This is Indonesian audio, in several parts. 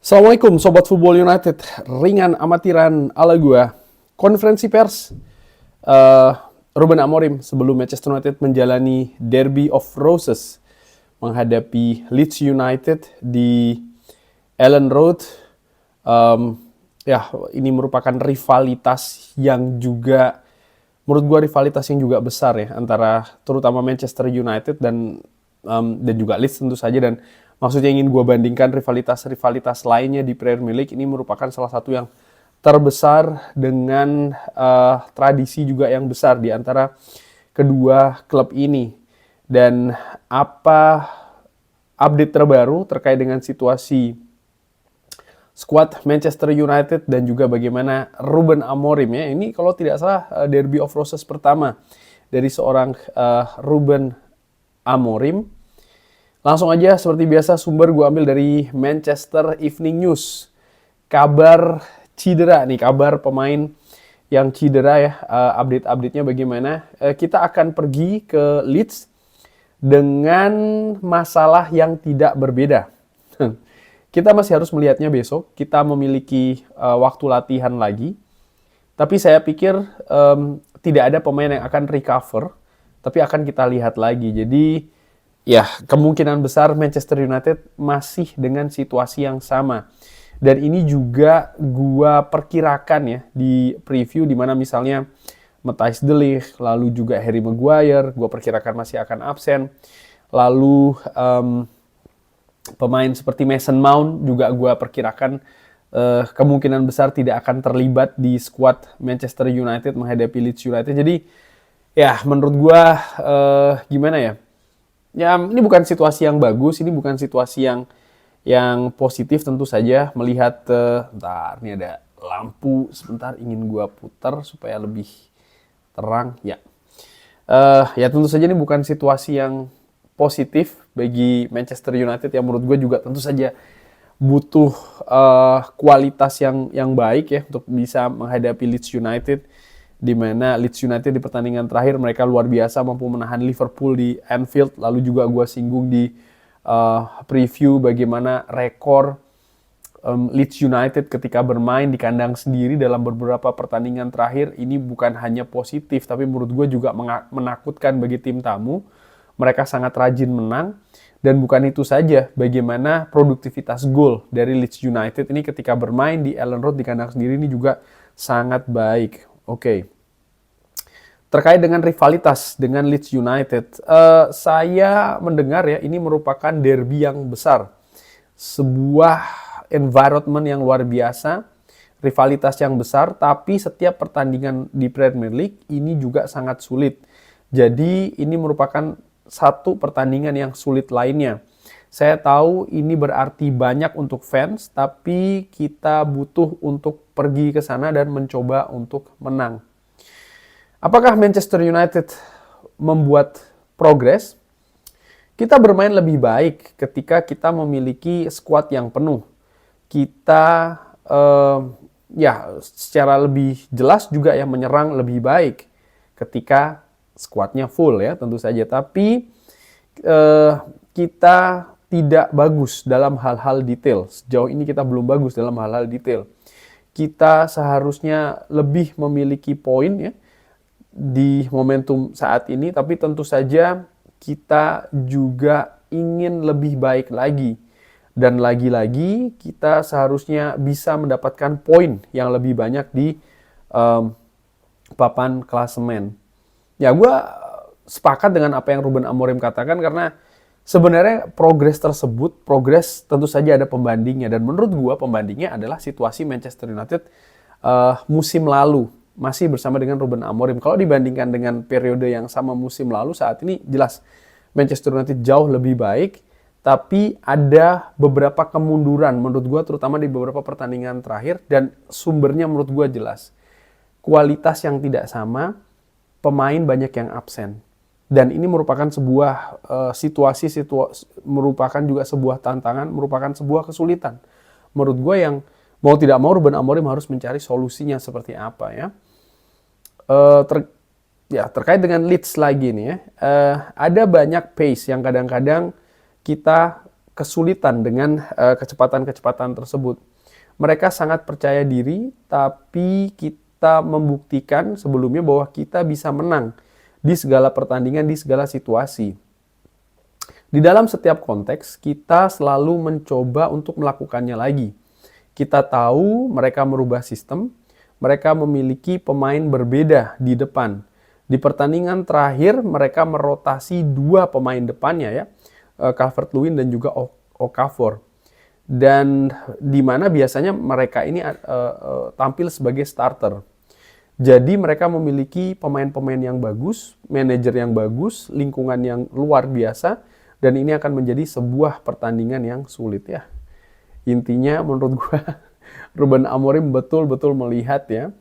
Assalamualaikum Sobat Football United, ringan amatiran ala gua. Konferensi pers eh, Ruben Amorim sebelum Manchester United menjalani Derby of Roses menghadapi Leeds United di Ellen Road. Ini merupakan rivalitas yang juga menurut gua rivalitas yang juga besar ya antara terutama Manchester United dan juga Leeds tentu saja. Dan maksudnya ingin gue bandingkan rivalitas lainnya di Premier League, ini merupakan salah satu yang terbesar dengan tradisi juga yang besar di antara kedua klub ini. Dan apa update terbaru terkait dengan situasi skuad Manchester United dan juga bagaimana Ruben Amorim ya. Ini kalau tidak salah Derby of Roses pertama dari seorang Ruben Amorim. Langsung aja seperti biasa sumber gue ambil dari Manchester Evening News. Kabar cedera nih, kabar pemain yang cedera ya, update-update-nya bagaimana. Kita akan pergi ke Leeds dengan masalah yang tidak berbeda. Kita masih harus melihatnya besok, kita memiliki waktu latihan lagi. Tapi saya pikir tidak ada pemain yang akan recover, tapi akan kita lihat lagi. Jadi ya, kemungkinan besar Manchester United masih dengan situasi yang sama. Dan ini juga gua perkirakan ya di preview, di mana misalnya Matthijs de Ligt, lalu juga Harry Maguire, gua perkirakan masih akan absen. Lalu pemain seperti Mason Mount juga gua perkirakan kemungkinan besar tidak akan terlibat di skuad Manchester United menghadapi Leeds United. Jadi ya menurut gua gimana ya? Ya, ini bukan situasi yang bagus, ini bukan situasi yang positif tentu saja melihat. Bentar, ini ada lampu sebentar, ingin gua putar supaya lebih terang. Ya, ya tentu saja ini bukan situasi yang positif bagi Manchester United yang menurut gue juga tentu saja butuh kualitas yang baik ya untuk bisa menghadapi Leeds United. Di mana Leeds United di pertandingan terakhir mereka luar biasa mampu menahan Liverpool di Anfield. Lalu juga gue singgung di preview bagaimana rekor Leeds United ketika bermain di kandang sendiri dalam beberapa pertandingan terakhir. Ini bukan hanya positif, tapi menurut gue juga menakutkan bagi tim tamu. Mereka sangat rajin menang. Dan bukan itu saja, bagaimana produktivitas gol dari Leeds United ini ketika bermain di Ellen Road di kandang sendiri ini juga sangat baik. Oke. Terkait dengan rivalitas dengan Leeds United, saya mendengar ya ini merupakan derby yang besar. Sebuah environment yang luar biasa, rivalitas yang besar, tapi setiap pertandingan di Premier League ini juga sangat sulit. Jadi ini merupakan satu pertandingan yang sulit lainnya. Saya tahu ini berarti banyak untuk fans, tapi kita butuh untuk pergi ke sana dan mencoba untuk menang. Apakah Manchester United membuat progres? Kita bermain lebih baik ketika kita memiliki skuad yang penuh. Kita secara lebih jelas juga yang menyerang lebih baik ketika skuadnya full ya tentu saja. Tapi kita tidak bagus dalam hal-hal detail. Sejauh ini kita belum bagus dalam hal-hal detail. Kita seharusnya lebih memiliki poin ya di momentum saat ini, tapi tentu saja kita juga ingin lebih baik lagi. Dan lagi-lagi kita seharusnya bisa mendapatkan poin yang lebih banyak di papan klasemen. Ya, gue sepakat dengan apa yang Ruben Amorim katakan, karena sebenarnya progres tersebut, progres tentu saja ada pembandingnya. Dan menurut gue pembandingnya adalah situasi Manchester United musim lalu. Masih bersama dengan Ruben Amorim. Kalau dibandingkan dengan periode yang sama musim lalu, saat ini jelas Manchester United jauh lebih baik. Tapi ada beberapa kemunduran menurut gue, terutama di beberapa pertandingan terakhir. Dan sumbernya menurut gue jelas. Kualitas yang tidak sama, pemain banyak yang absen. Dan ini merupakan sebuah situasi, merupakan juga sebuah tantangan, merupakan sebuah kesulitan. Menurut gue yang mau tidak mau Ruben Amorim harus mencari solusinya seperti apa ya. Terkait dengan Leeds lagi nih ya. Ada banyak pace yang kadang-kadang kita kesulitan dengan kecepatan-kecepatan tersebut. Mereka sangat percaya diri, tapi kita membuktikan sebelumnya bahwa kita bisa menang di segala pertandingan, di segala situasi. Di dalam setiap konteks, kita selalu mencoba untuk melakukannya lagi. Kita tahu mereka merubah sistem, mereka memiliki pemain berbeda di depan. Di pertandingan terakhir, mereka merotasi 2 pemain depannya ya, Calvert-Lewin dan juga Okafor. Dan di mana biasanya mereka ini tampil sebagai starter. Jadi mereka memiliki pemain-pemain yang bagus, manajer yang bagus, lingkungan yang luar biasa, dan ini akan menjadi sebuah pertandingan yang sulit ya. Intinya menurut gue Ruben Amorim betul-betul melihat ya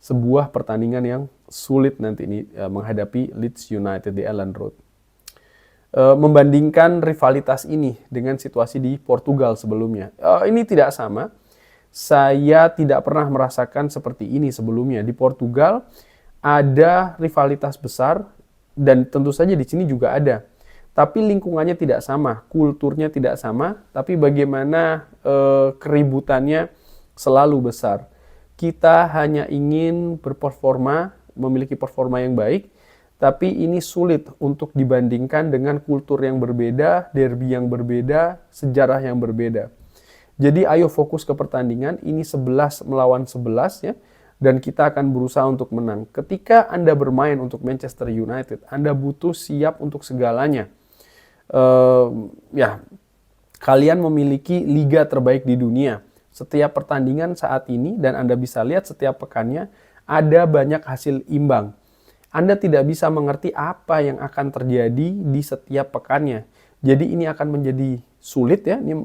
sebuah pertandingan yang sulit nanti ini menghadapi Leeds United di Elland Road. Membandingkan rivalitas ini dengan situasi di Portugal sebelumnya. Ini tidak sama. Saya tidak pernah merasakan seperti ini sebelumnya. Di Portugal ada rivalitas besar dan tentu saja di sini juga ada. Tapi lingkungannya tidak sama, kulturnya tidak sama, tapi bagaimana keributannya selalu besar. Kita hanya ingin berperforma, memiliki performa yang baik, tapi ini sulit untuk dibandingkan dengan kultur yang berbeda, derby yang berbeda, sejarah yang berbeda. Jadi ayo fokus ke pertandingan, ini 11 melawan 11 ya, dan kita akan berusaha untuk menang. Ketika Anda bermain untuk Manchester United, Anda butuh siap untuk segalanya. Kalian memiliki liga terbaik di dunia. Setiap pertandingan saat ini, dan Anda bisa lihat setiap pekannya, ada banyak hasil imbang. Anda tidak bisa mengerti apa yang akan terjadi di setiap pekannya. Jadi ini akan menjadi sulit ya. Ini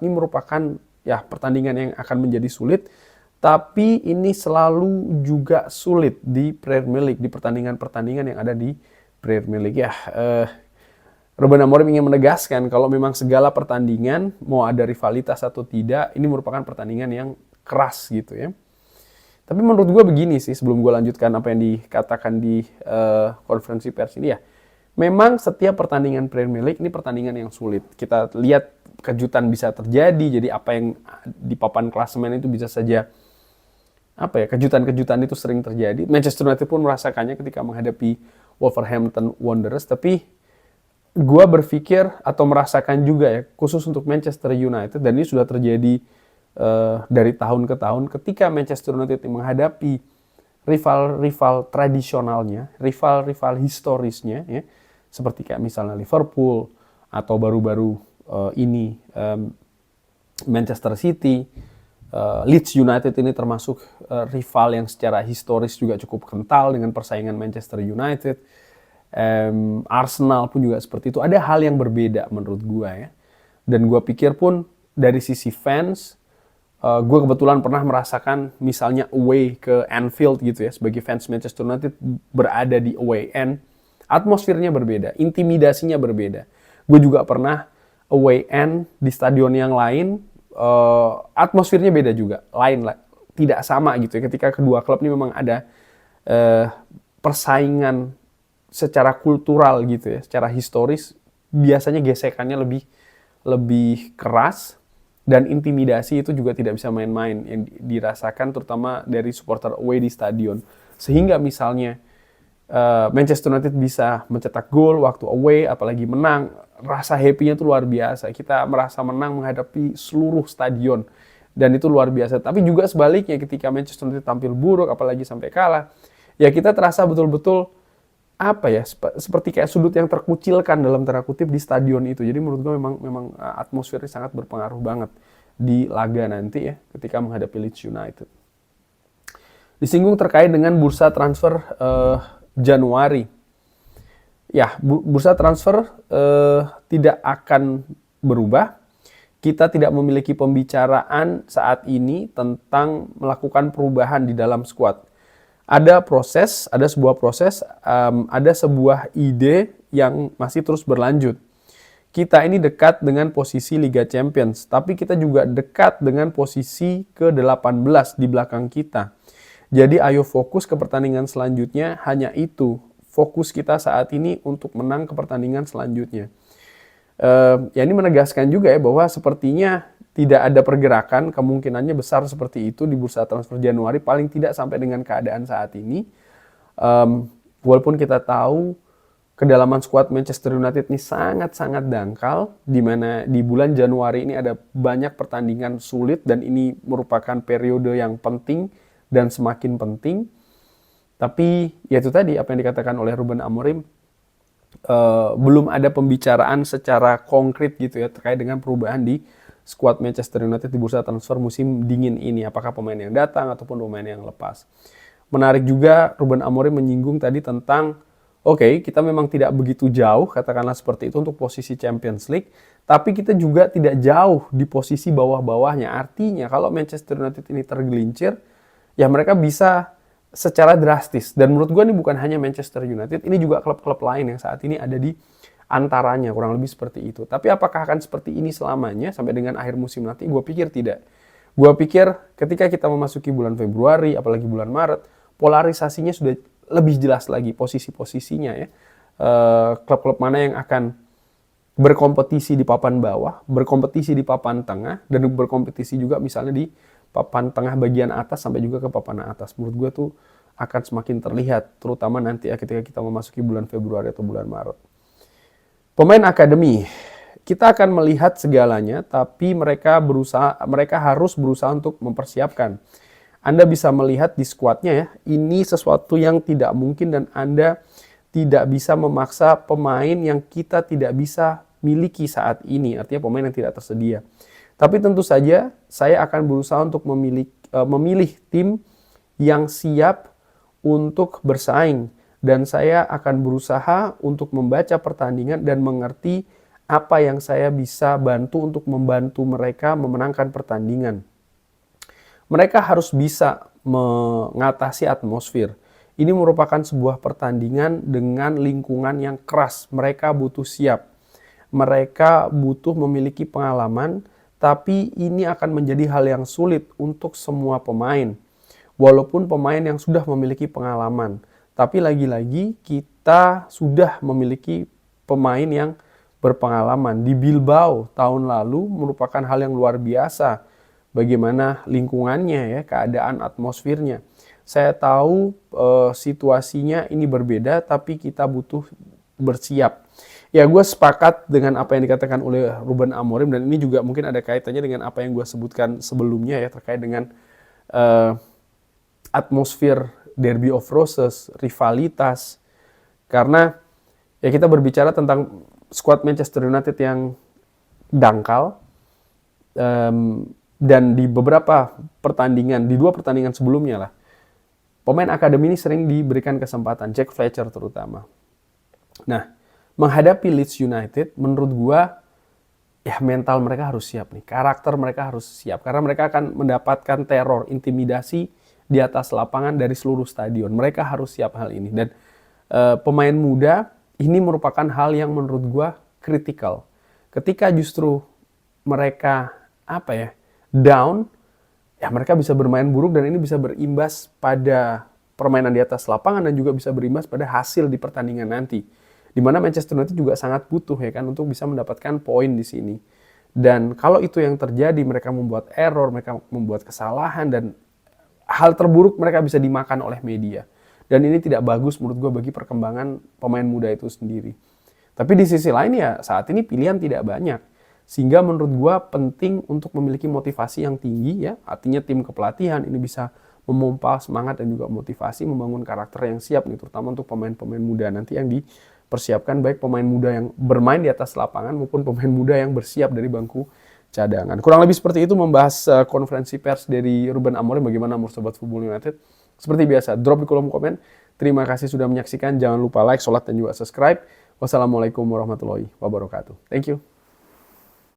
merupakan ya pertandingan yang akan menjadi sulit. Tapi ini selalu juga sulit di Premier League, di pertandingan-pertandingan yang ada di Premier League ya. Ruben Amorim ingin menegaskan kalau memang segala pertandingan, mau ada rivalitas atau tidak, ini merupakan pertandingan yang keras gitu ya. Tapi menurut gue begini sih, sebelum gue lanjutkan apa yang dikatakan di konferensi pers ini ya. Memang setiap pertandingan Premier League ini pertandingan yang sulit. Kita lihat kejutan bisa terjadi, jadi apa yang di papan klasemen itu bisa saja kejutan-kejutan itu sering terjadi. Manchester United pun merasakannya ketika menghadapi Wolverhampton Wanderers, tapi gue berpikir atau merasakan juga ya, khusus untuk Manchester United, dan ini sudah terjadi dari tahun ke tahun, ketika Manchester United menghadapi rival-rival tradisionalnya, rival-rival historisnya, ya, seperti kayak misalnya Liverpool, atau baru-baru ini Manchester City, Leeds United ini termasuk rival yang secara historis juga cukup kental dengan persaingan Manchester United. Arsenal pun juga seperti itu. Ada hal yang berbeda menurut gue ya. Dan gue pikir pun dari sisi fans, gue kebetulan pernah merasakan misalnya away ke Anfield gitu ya, sebagai fans Manchester United berada di away end, atmosfernya berbeda, intimidasinya berbeda. Gue juga pernah away end di stadion yang lain, atmosfernya beda juga, tidak sama gitu ya. Ketika kedua klub ini memang ada persaingan secara kultural gitu ya, secara historis, biasanya gesekannya lebih keras, dan intimidasi itu juga tidak bisa main-main yang dirasakan terutama dari supporter away di stadion. Sehingga misalnya Manchester United bisa mencetak gol waktu away, apalagi menang, rasa happy-nya itu luar biasa. Kita merasa menang menghadapi seluruh stadion, dan itu luar biasa. Tapi juga sebaliknya, ketika Manchester United tampil buruk, apalagi sampai kalah, ya kita terasa betul-betul seperti kayak sudut yang terkucilkan dalam tanda kutip di stadion itu. Jadi menurut gue memang atmosfernya sangat berpengaruh banget di laga nanti ya, ketika menghadapi Leeds United. Disinggung terkait dengan bursa transfer Januari. Ya, bursa transfer tidak akan berubah. Kita tidak memiliki pembicaraan saat ini tentang melakukan perubahan di dalam skuad. Ada sebuah proses, ada sebuah ide yang masih terus berlanjut. Kita ini dekat dengan posisi Liga Champions, tapi kita juga dekat dengan posisi ke-18 di belakang kita. Jadi ayo fokus ke pertandingan selanjutnya, hanya itu. Fokus kita saat ini untuk menang ke pertandingan selanjutnya. Ya ini menegaskan juga ya bahwa sepertinya tidak ada pergerakan, kemungkinannya besar seperti itu di bursa transfer Januari, paling tidak sampai dengan keadaan saat ini. Walaupun kita tahu kedalaman skuad Manchester United ini sangat-sangat dangkal, di mana di bulan Januari ini ada banyak pertandingan sulit dan ini merupakan periode yang penting dan semakin penting. Tapi ya itu tadi apa yang dikatakan oleh Ruben Amorim, belum ada pembicaraan secara konkret gitu ya terkait dengan perubahan di skuad Manchester United di bursa transfer musim dingin ini. Apakah pemain yang datang ataupun pemain yang lepas. Menarik juga Ruben Amorim menyinggung tadi tentang oke, kita memang tidak begitu jauh, katakanlah seperti itu untuk posisi Champions League, tapi kita juga tidak jauh di posisi bawah-bawahnya. Artinya kalau Manchester United ini tergelincir, ya mereka bisa secara drastis. Dan menurut gue ini bukan hanya Manchester United, ini juga klub-klub lain yang saat ini ada di antaranya, kurang lebih seperti itu. Tapi apakah akan seperti ini selamanya sampai dengan akhir musim nanti? Gue pikir tidak. Gue pikir ketika kita memasuki bulan Februari, apalagi bulan Maret, polarisasinya sudah lebih jelas lagi posisi-posisinya ya. Klub-klub mana yang akan berkompetisi di papan bawah, berkompetisi di papan tengah, dan berkompetisi juga misalnya di papan tengah bagian atas sampai juga ke papan atas. Menurut gue tuh akan semakin terlihat, terutama nanti ya ketika kita memasuki bulan Februari atau bulan Maret. Pemain akademi, kita akan melihat segalanya, tapi mereka harus berusaha untuk mempersiapkan. Anda bisa melihat di skuadnya ya, ini sesuatu yang tidak mungkin dan Anda tidak bisa memaksa pemain yang kita tidak bisa miliki saat ini, artinya pemain yang tidak tersedia. Tapi tentu saja saya akan berusaha untuk memilih tim yang siap untuk bersaing. Dan saya akan berusaha untuk membaca pertandingan dan mengerti apa yang saya bisa bantu untuk membantu mereka memenangkan pertandingan. Mereka harus bisa mengatasi atmosfer. Ini merupakan sebuah pertandingan dengan lingkungan yang keras. Mereka butuh siap. Mereka butuh memiliki pengalaman, tapi ini akan menjadi hal yang sulit untuk semua pemain. Walaupun pemain yang sudah memiliki pengalaman. Tapi lagi-lagi kita sudah memiliki pemain yang berpengalaman. Di Bilbao tahun lalu merupakan hal yang luar biasa. Bagaimana lingkungannya ya, keadaan atmosfernya. Saya tahu situasinya ini berbeda, tapi kita butuh bersiap. Ya gue sepakat dengan apa yang dikatakan oleh Ruben Amorim, dan ini juga mungkin ada kaitannya dengan apa yang gue sebutkan sebelumnya ya, terkait dengan atmosfer Derby of Roses, rivalitas. Karena ya kita berbicara tentang skuad Manchester United yang dangkal, dan di beberapa pertandingan, di 2 pertandingan sebelumnya lah, pemain akademi ini sering diberikan kesempatan, Jack Fletcher terutama. Nah, menghadapi Leeds United, menurut gua ya mental mereka harus siap nih, karakter mereka harus siap, karena mereka akan mendapatkan teror, intimidasi di atas lapangan dari seluruh stadion. Mereka harus siap hal ini. Dan pemain muda ini merupakan hal yang menurut gua kritikal. Ketika justru mereka down, ya mereka bisa bermain buruk dan ini bisa berimbas pada permainan di atas lapangan dan juga bisa berimbas pada hasil di pertandingan nanti. Di mana Manchester United juga sangat butuh ya kan untuk bisa mendapatkan poin di sini. Dan kalau itu yang terjadi, mereka membuat error, mereka membuat kesalahan, dan hal terburuk mereka bisa dimakan oleh media. Dan ini tidak bagus menurut gue bagi perkembangan pemain muda itu sendiri. Tapi di sisi lain ya saat ini pilihan tidak banyak. Sehingga menurut gue penting untuk memiliki motivasi yang tinggi ya. Artinya tim kepelatihan ini bisa memompa semangat dan juga motivasi, membangun karakter yang siap nih, terutama untuk pemain-pemain muda nanti yang dipersiapkan, baik pemain muda yang bermain di atas lapangan maupun pemain muda yang bersiap dari bangku cadangan. Kurang lebih seperti itu membahas konferensi pers dari Ruben Amorim. Bagaimana menurut Sobat Football United? Seperti biasa, drop di kolom komen. Terima kasih sudah menyaksikan. Jangan lupa like, sholat, dan juga subscribe. Wassalamualaikum warahmatullahi wabarakatuh. Thank you.